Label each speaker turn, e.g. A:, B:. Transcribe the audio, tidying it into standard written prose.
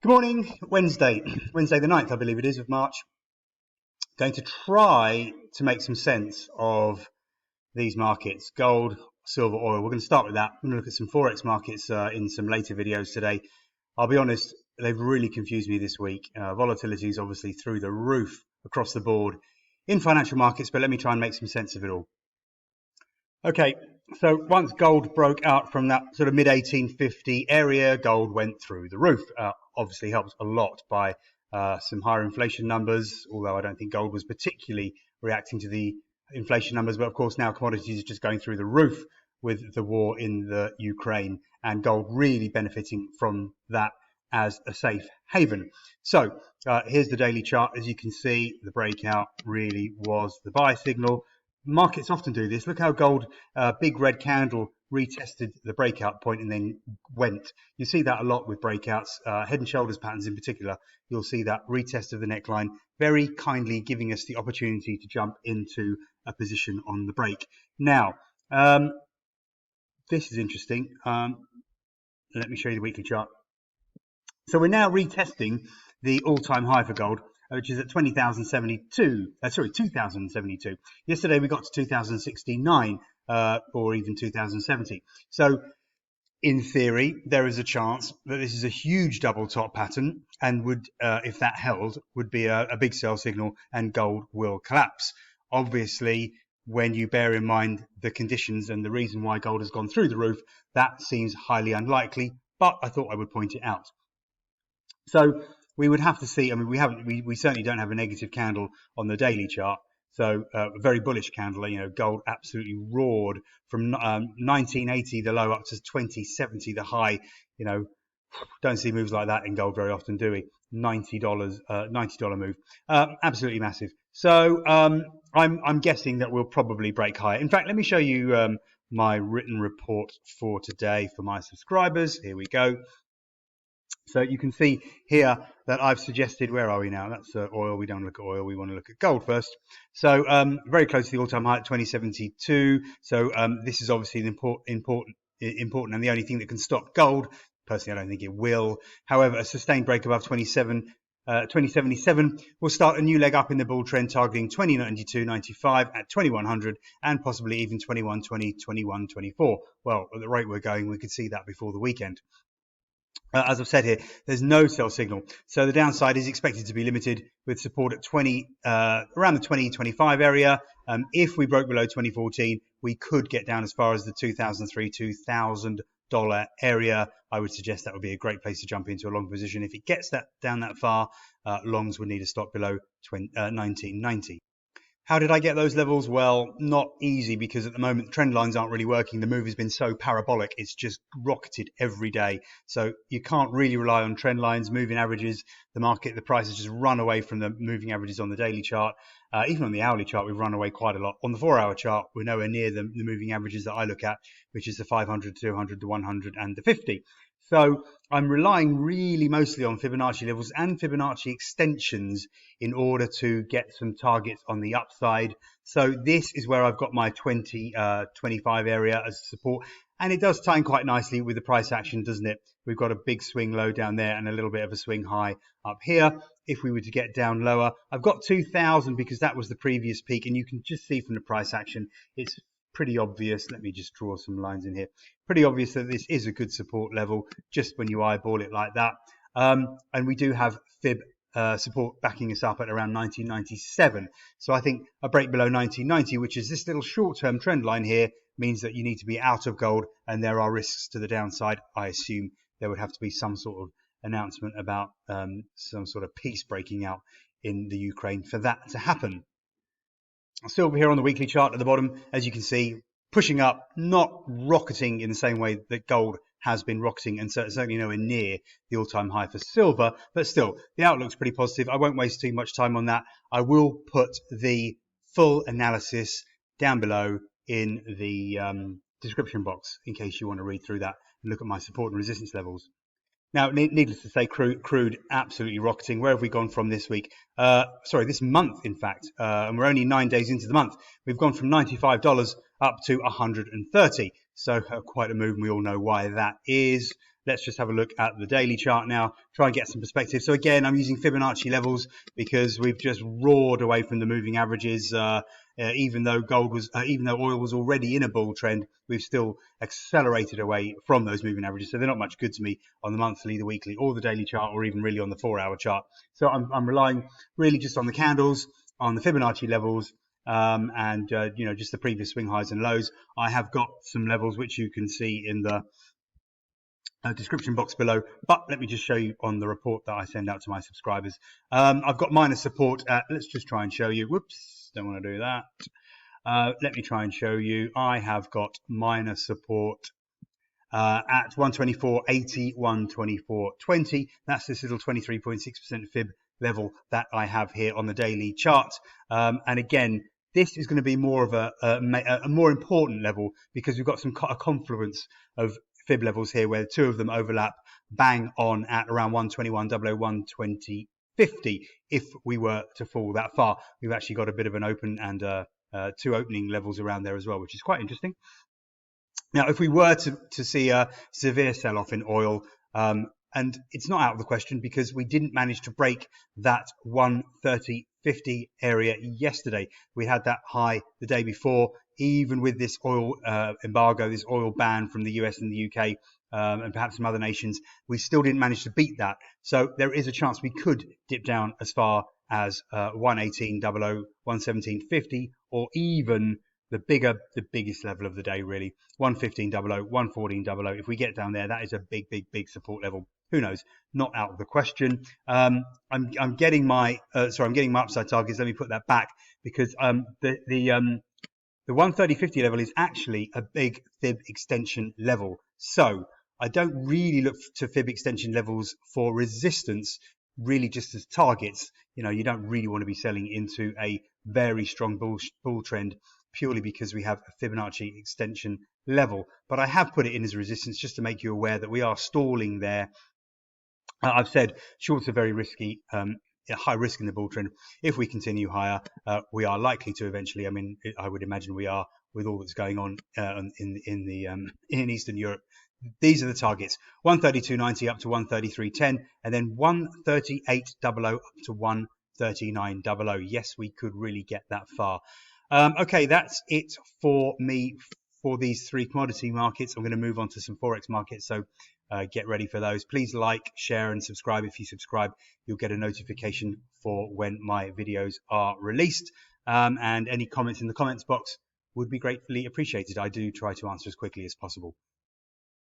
A: Good morning, Wednesday the 9th, I believe it is, of March. Going to try to make some sense of these markets, gold, silver, oil. We're going to start with that. I'm going to look at some Forex markets in some later videos today. I'll be honest, they've really confused me this week. Volatility is obviously through the roof across the board in financial markets, but let me try and make some sense of it all. Okay, so once gold broke out from that sort of mid-1850 area, gold went through the roof. Obviously helped a lot by some higher inflation numbers, although I don't think gold was particularly reacting to the inflation numbers. But of course now commodities are just going through the roof with the war in the Ukraine, and gold really benefiting from that as a safe haven. So here's the daily chart. As you can see, the breakout really was the buy signal. Markets often do this. Look how gold, big red candle, retested the breakout point and then went. You see that a lot with breakouts, head and shoulders patterns in particular. You'll see that retest of the neckline, very kindly giving us the opportunity to jump into a position on the break. Now, this is interesting. Let me show you the weekly chart. So we're now retesting the all-time high for gold, which is at 20,072. Yesterday we got to 2069 or even 2070. So in theory, there is a chance that this is a huge double top pattern and would, if that held, would be a big sell signal and gold will collapse. Obviously, when you bear in mind the conditions and the reason why gold has gone through the roof, that seems highly unlikely, but I thought I would point it out. So we would have to see. I mean, we certainly don't have a negative candle on the daily chart. So a very bullish candle. You know, gold absolutely roared from 1980 the low up to 2070 the high. You know, don't see moves like that in gold very often, do we? $90 move, absolutely massive. So I'm guessing that we'll probably break higher. In fact, let me show you my written report for today for my subscribers. Here we go. So you can see here that I've suggested, where are we now? That's oil. We don't look at oil. We want to look at gold first. So very close to the all-time high at 2072. So this is obviously important and the only thing that can stop gold. Personally, I don't think it will. However, a sustained break above 2077 will start a new leg up in the bull trend, targeting 2092.95 at 2100 and possibly even 2120, 2124. Well, at the rate we're going, we could see that before the weekend. As I've said here, there's no sell signal. So the downside is expected to be limited with support at around the 2025 area. If we broke below 2014, we could get down as far as the $2,003, $2,000 area. I would suggest that would be a great place to jump into a long position. If it gets down that far, longs would need to stop below 1990. How did I get those levels? Well, not easy, because at the moment trend lines aren't really working. The move has been so parabolic, it's just rocketed every day. So you can't really rely on trend lines, moving averages. The price has just run away from the moving averages on the daily chart. Even on the hourly chart, we've run away quite a lot. On the 4-hour chart, we're nowhere near the moving averages that I look at, which is the 500, 200, the 100 and the 50. So I'm relying really mostly on Fibonacci levels and Fibonacci extensions in order to get some targets on the upside. So this is where I've got my 2025 area as support. And it does tie in quite nicely with the price action, doesn't it? We've got a big swing low down there and a little bit of a swing high up here. If we were to get down lower, I've got 2000 because that was the previous peak. And you can just see from the price action, it's pretty obvious. Let me just draw some lines in here. Pretty obvious that this is a good support level just when you eyeball it like that. And we do have fib support backing us up at around 1997. So I think a break below 1990, which is this little short-term trend line here, means that you need to be out of gold and there are risks to the downside. I assume there would have to be some sort of announcement about some sort of peace breaking out in the Ukraine for that to happen. Silver here on the weekly chart at the bottom, as you can see, pushing up, not rocketing in the same way that gold has been rocketing, and certainly nowhere near the all-time high for silver, but still, the outlook's pretty positive. I won't waste too much time on that. I will put the full analysis down below in the description box in case you want to read through that and look at my support and resistance levels. Now, needless to say, crude absolutely rocketing. Where have we gone from this week? This month, in fact, and we're only 9 days into the month. We've gone from $95 up to $130. So quite a move, and we all know why that is. Let's just have a look at the daily chart now, try and get some perspective. So again, I'm using Fibonacci levels because we've just roared away from the moving averages. Even though oil was already in a bull trend, we've still accelerated away from those moving averages. So they're not much good to me on the monthly, the weekly, or the daily chart, or even really on the 4-hour chart. So I'm relying really just on the candles, on the Fibonacci levels, and just the previous swing highs and lows. I have got some levels which you can see in the description box below, but let me just show you on the report that I send out to my subscribers. I've got minor support at, let's just try and show you, whoops, don't want to do that. Let me try and show you. I have got minor support at 124.80, 124.20. That's this little 23.6% fib level that I have here on the daily chart. And again, this is going to be more of a more important level because we've got a confluence of fib levels here where two of them overlap bang on at around 121.00, 120.50. If we were to fall that far, we've actually got a bit of an open and two opening levels around there as well, which is quite interesting. Now, if we were to see a severe sell-off in oil, and it's not out of the question because we didn't manage to break that 130.50 area yesterday. We had that high the day before, even with this oil embargo, this oil ban from the US and the UK, and perhaps some other nations, we still didn't manage to beat that. So there is a chance we could dip down as far as 118.00, 117.50, or even the biggest level of the day, really, 115.00, 114.00. If we get down there, that is a big support level. Who knows? Not out of the question. I'm getting my upside targets. Let me put that back because the 130.50 level is actually a big fib extension level. So I don't really look to fib extension levels for resistance, really just as targets. You don't really want to be selling into a very strong bull trend purely because we have a Fibonacci extension level. But I have put it in as a resistance just to make you aware that we are stalling there. I've said shorts are very risky, high risk in the bull trend. If we continue higher, we are likely to eventually. I mean, I would imagine we are with all that's going on in Eastern Europe. These are the targets: 132.90 up to 133.10, and then 138.00 up to 139.00. Yes, we could really get that far. Okay, that's it for me for these three commodity markets. I'm going to move on to some Forex markets, so get ready for those. Please like, share, and subscribe. If you subscribe, you'll get a notification for when my videos are released. And any comments in the comments box would be gratefully appreciated. I do try to answer as quickly as possible.